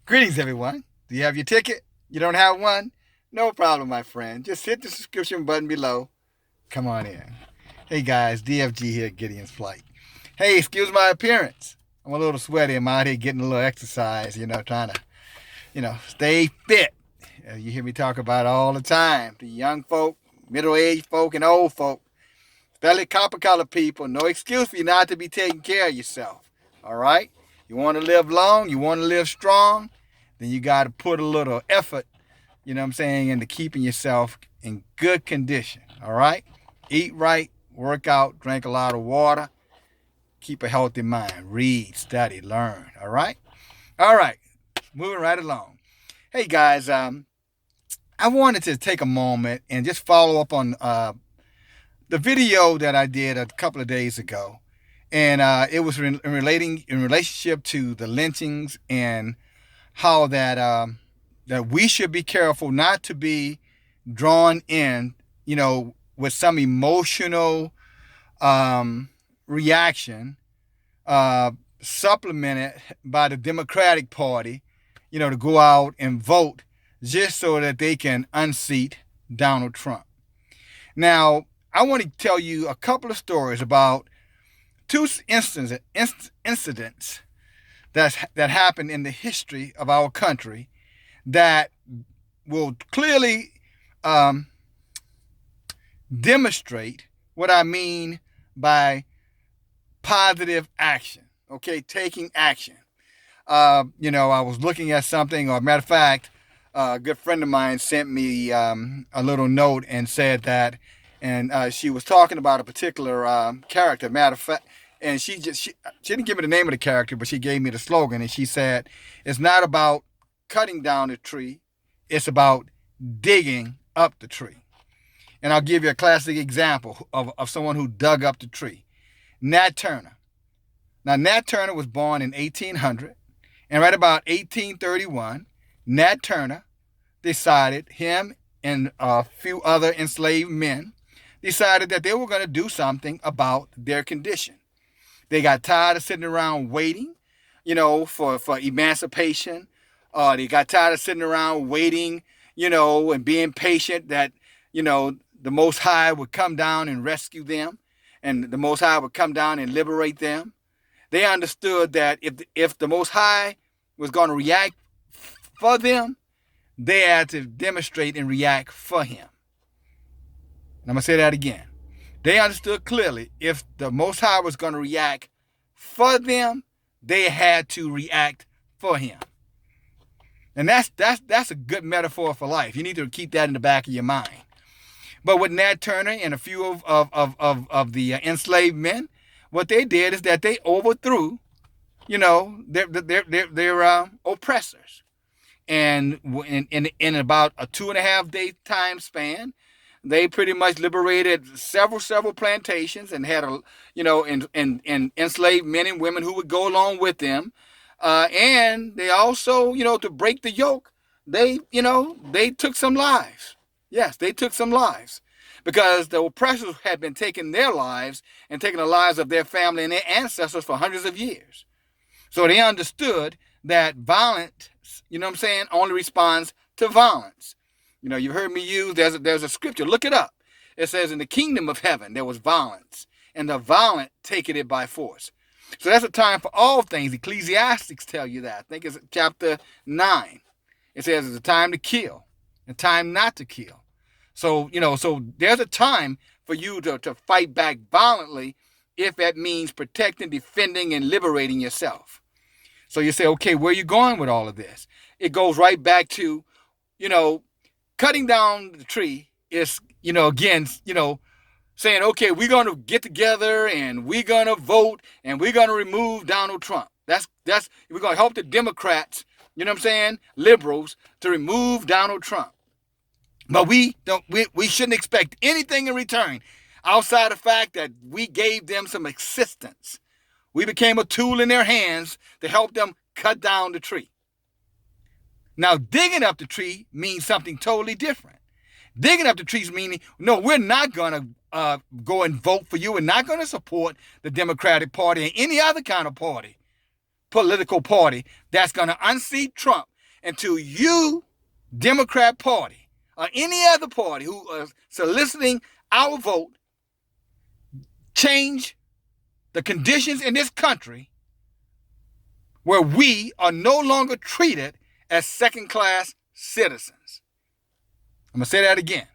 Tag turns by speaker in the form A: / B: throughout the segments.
A: Greetings, everyone. Do you have your ticket? You don't have one? No problem, my friend. Just hit the subscription button below. Come on in. Hey, guys, DFG here at Gideon's Flight. Hey, excuse my appearance. I'm a little sweaty. I'm out here getting a little exercise, trying to, stay fit. You hear me talk about it all the time. The young folk, middle-aged folk, and old folk, especially copper-colored people, no excuse for you not to be taking care of yourself. All right? You want to live long, you want to live strong, then you got to put a little effort, into keeping yourself in good condition. All right? Eat right, work out, drink a lot of water, keep a healthy mind, read, study, learn. All right? All right. Moving right along. Hey, guys, I wanted to take a moment and just follow up on the video that I did a couple of days ago. And it was in relationship to the lynchings and how that we should be careful not to be drawn in, with some emotional reaction, supplemented by the Democratic Party, to go out and vote just so that they can unseat Donald Trump. Now, I want to tell you a couple of stories about two incidents that happened in the history of our country that will clearly demonstrate what I mean by positive action. Okay, taking action. I was looking at something, or matter of fact, a good friend of mine sent me a little note and said that, and she was talking about a particular character. Matter of fact, and she didn't give me the name of the character, but she gave me the slogan, and she said, "It's not about cutting down the tree, it's about digging up the tree." And I'll give you a classic example of someone who dug up the tree. Nat Turner. Now, Nat Turner was born in 1800, and right about 1831, Nat Turner decided, him and a few other enslaved men, decided that they were going to do something about their condition. They got tired of sitting around waiting, for emancipation. They got tired of sitting around waiting, and being patient that, the Most High would come down and rescue them, and the Most High would come down and liberate them. They understood that if the Most High was going to react for them, they had to demonstrate and react for him. And I'm going to say that again. They understood clearly if the Most High was going to react for them, they had to react for him. And that's a good metaphor for life. You need to keep that in the back of your mind. But with Nat Turner and a few of the enslaved men, what they did is that they overthrew, their oppressors. And in about a 2.5-day time span, they pretty much liberated several plantations and had and enslaved men and women who would go along with them. And they also, to break the yoke, they took some lives. Yes, they took some lives because the oppressors had been taking their lives and taking the lives of their family and their ancestors for hundreds of years. So they understood that violence, only responds to violence. You've heard me use, there's a scripture, look it up. It says, in the kingdom of heaven, there was violence, and the violent taking it by force. So that's a time for all things. Ecclesiastics tell you that. I think it's chapter 9. It says it's a time to kill, a time not to kill. So, so there's a time for you to fight back violently if that means protecting, defending, and liberating yourself. So you say, okay, where are you going with all of this? It goes right back to, cutting down the tree is, again, saying, okay, we're going to get together and we're going to vote and we're going to remove Donald Trump. That's we're going to help the Democrats, liberals, to remove Donald Trump. But we shouldn't expect anything in return outside the fact that we gave them some assistance. We became a tool in their hands to help them cut down the tree. Now, digging up the tree means something totally different. Digging up the trees meaning, no, we're not going to go and vote for you. We're not going to support the Democratic Party or any other kind of party, political party, that's going to unseat Trump until you, Democrat Party, or any other party who are soliciting our vote, change the conditions in this country where we are no longer treated as second-class citizens. I'm going to say that again.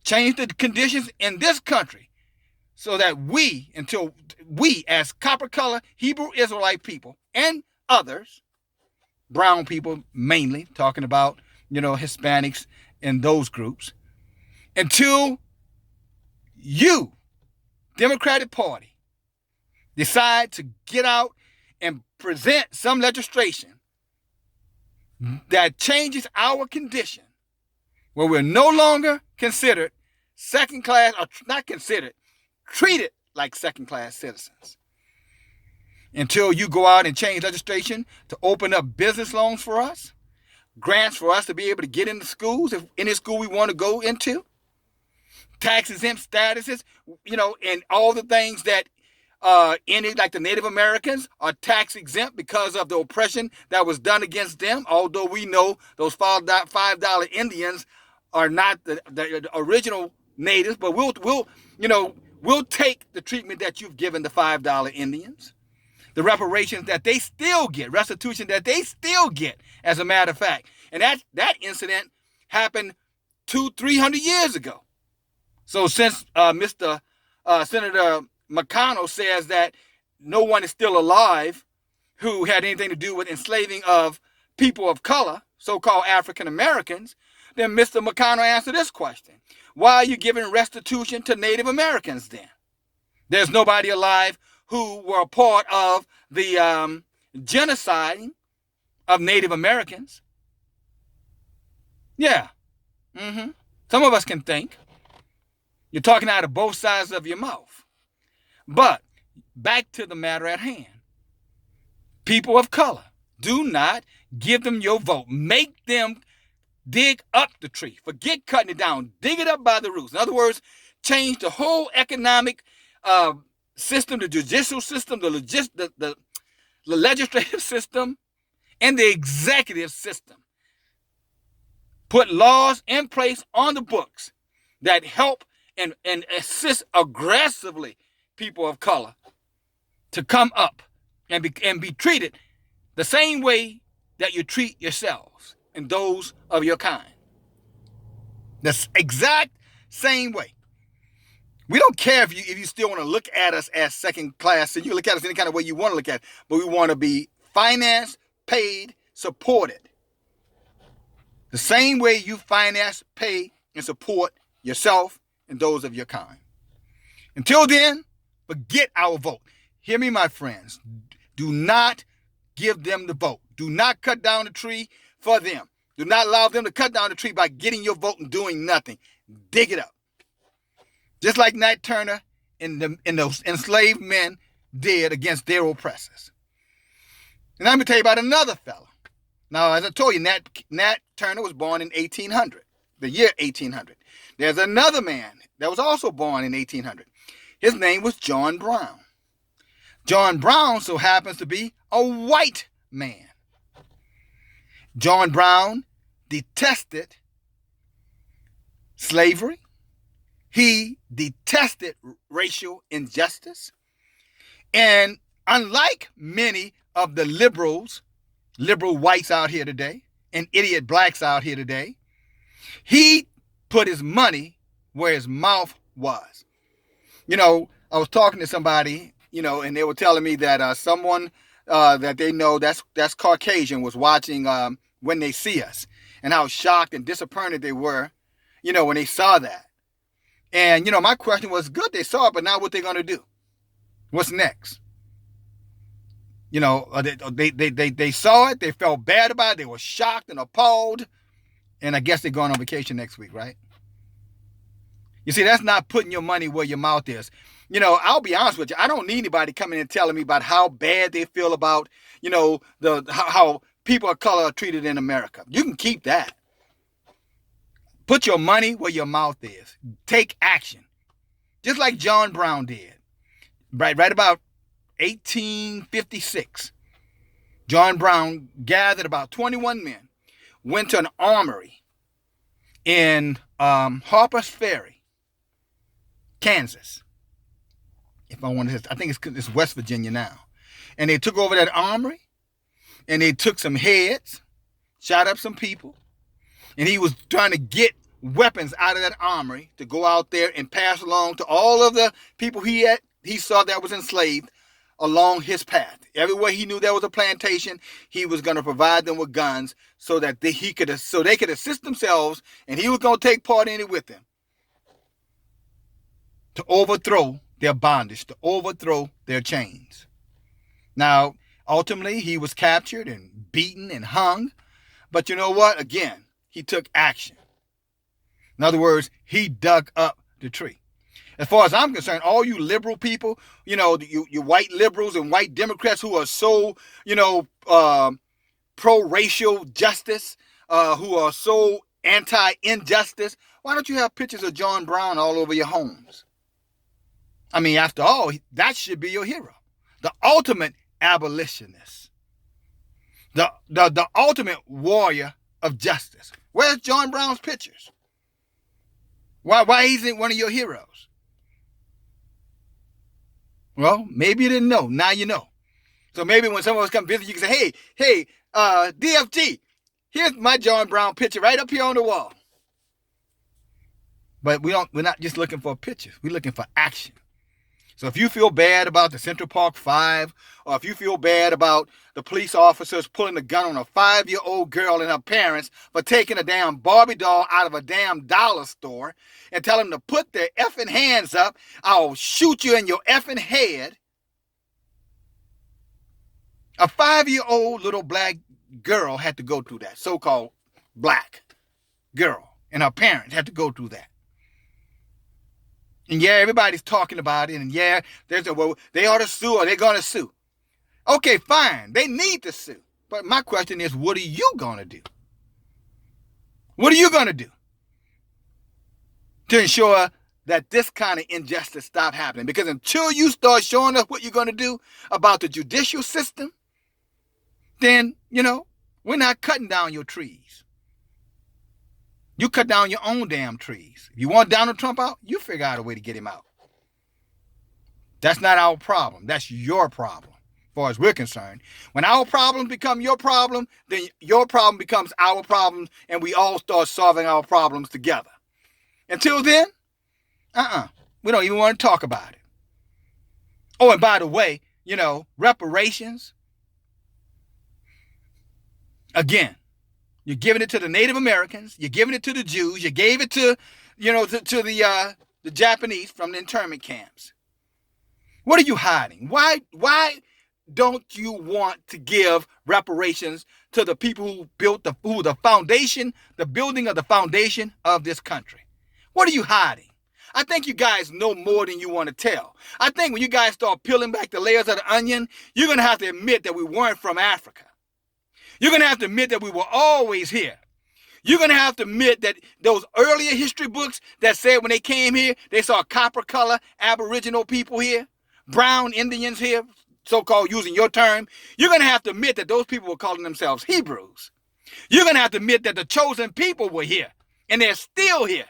A: Change the conditions in this country so that until we as copper-colored Hebrew Israelite people and others, brown people mainly, talking about, Hispanics and those groups, until you, Democratic Party, decide to get out and present some legislation that changes our condition, where we're no longer considered second class, or not considered, treated like second class citizens. Until you go out and change legislation to open up business loans for us, grants for us to be able to get into schools, if any school we want to go into, tax exempt statuses, and all the things that like the Native Americans are tax exempt because of the oppression that was done against them. Although we know those $5 Indians are not the original natives, but we'll take the treatment that you've given the $5 Indians, the reparations that they still get, restitution that they still get, as a matter of fact. And that incident happened 200-300 years ago. So since Senator McConnell says that no one is still alive who had anything to do with enslaving of people of color, so-called African Americans, then Mr. McConnell answered this question. Why are you giving restitution to Native Americans then? There's nobody alive who were a part of the genociding of Native Americans. Yeah. Some of us can think. You're talking out of both sides of your mouth. But back to the matter at hand. People of color, do not give them your vote. Make them dig up the tree. Forget cutting it down. Dig it up by the roots. In other words, change the whole economic system, the judicial system, the legislative system, and the executive system. Put laws in place on the books that help and assist aggressively people of color to come up and be treated the same way that you treat yourselves and those of your kind. The exact same way. We don't care if you still want to look at us as second class, and you look at us any kind of way you want to look at it, but we want to be financed, paid, supported. The same way you finance, pay, and support yourself and those of your kind. Until then, forget our vote. Hear me, my friends. Do not give them the vote. Do not cut down the tree for them. Do not allow them to cut down the tree by getting your vote and doing nothing. Dig it up. Just like Nat Turner and those enslaved men did against their oppressors. And I'm going to tell you about another fella. Now, as I told you, Nat Turner was born in 1800, the year 1800. There's another man that was also born in 1800. His name was John Brown. John Brown so happens to be a white man. John Brown detested slavery. He detested racial injustice. And unlike many of the liberal whites out here today and idiot blacks out here today, he put his money where his mouth was. I was talking to somebody, and they were telling me that someone that they know that's Caucasian was watching When They See Us, and how shocked and disappointed they were, when they saw that. And, my question was, good, they saw it, but now what they going to do? What's next? They saw it, they felt bad about it, they were shocked and appalled, and I guess they're going on vacation next week, right? You see, that's not putting your money where your mouth is. I'll be honest with you, I don't need anybody coming in and telling me about how bad they feel about, how people of color are treated in America. You can keep that. Put your money where your mouth is. Take action. Just like John Brown did. Right about 1856. John Brown gathered about 21 men went to an armory in Harper's Ferry, Kansas. If I want to, I think it's West Virginia now. And they took over that armory, and they took some heads, shot up some people, and he was trying to get weapons out of that armory to go out there and pass along to all of the people he saw that was enslaved along his path. Everywhere he knew there was a plantation, he was going to provide them with guns so that they could assist themselves, and he was going to take part in it with them to overthrow their bondage, to overthrow their chains. Now, ultimately, he was captured and beaten and hung, but you know what? Again, he took action. In other words, he dug up the tree. As far as I'm concerned, all you liberal people, you white liberals and white Democrats who are so, pro-racial justice, who are so anti-injustice, why don't you have pictures of John Brown all over your homes? I mean, after all, that should be your hero. The ultimate abolitionist. The ultimate warrior of justice. Where's John Brown's pictures? Why isn't one of your heroes? Well, maybe you didn't know. Now you know. So maybe when someone else come visit, you can say, hey, DFG, here's my John Brown picture right up here on the wall. But we're not just looking for pictures. We're looking for action. So if you feel bad about the Central Park 5, or if you feel bad about the police officers pulling a gun on a 5-year-old girl and her parents for taking a damn Barbie doll out of a damn dollar store and tell them to put their effing hands up, I'll shoot you in your effing head. A 5-year-old little black girl had to go through that, so-called black girl, and her parents had to go through that. And yeah, everybody's talking about it. And yeah, they ought to sue or they're going to sue. Okay, fine. They need to sue. But my question is, what are you going to do? What are you going to do to ensure that this kind of injustice stop happening? Because until you start showing us what you're going to do about the judicial system, then, we're not cutting down your trees. You cut down your own damn trees. If you want Donald Trump out, you figure out a way to get him out. That's not our problem. That's your problem, as far as we're concerned. When our problems become your problem, then your problem becomes our problem, and we all start solving our problems together. Until then, we don't even want to talk about it. Oh, and by the way, reparations. Again, you're giving it to the Native Americans. You're giving it to the Jews. You gave it to, to the Japanese from the internment camps. What are you hiding? Why don't you want to give reparations to the people who built the building of the foundation of this country? What are you hiding? I think you guys know more than you want to tell. I think when you guys start peeling back the layers of the onion, you're going to have to admit that we weren't from Africa. You're going to have to admit that we were always here. You're going to have to admit that those earlier history books that said when they came here, they saw copper color Aboriginal people here, brown Indians here, so-called using your term. You're going to have to admit that those people were calling themselves Hebrews. You're going to have to admit that the chosen people were here, and they're still here.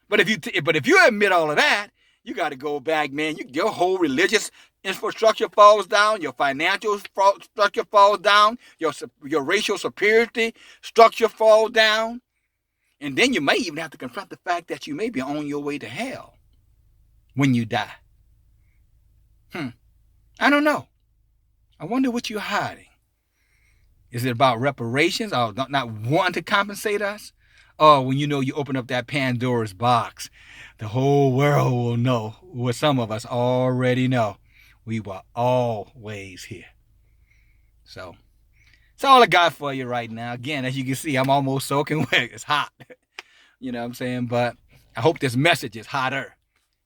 A: But if you admit all of that, you got to go back, man. Your whole religious infrastructure falls down. Your financial structure falls down. Your racial superiority structure falls down. And then you may even have to confront the fact that you may be on your way to hell when you die. I don't know. I wonder what you're hiding. Is it about reparations or not wanting to compensate us? Or when you open up that Pandora's box, the whole world will know what some of us already know. We were always here. So, that's all I got for you right now. Again, as you can see, I'm almost soaking wet. It's hot. You know what I'm saying? But I hope this message is hotter.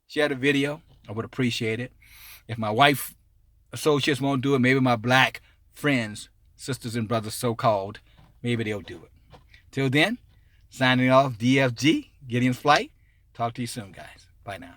A: Share the video. I would appreciate it. If my wife associates won't do it, maybe my black friends, sisters and brothers so-called, maybe they'll do it. Till then, signing off, DFG, Gideon's Flight. Talk to you soon, guys. Bye now.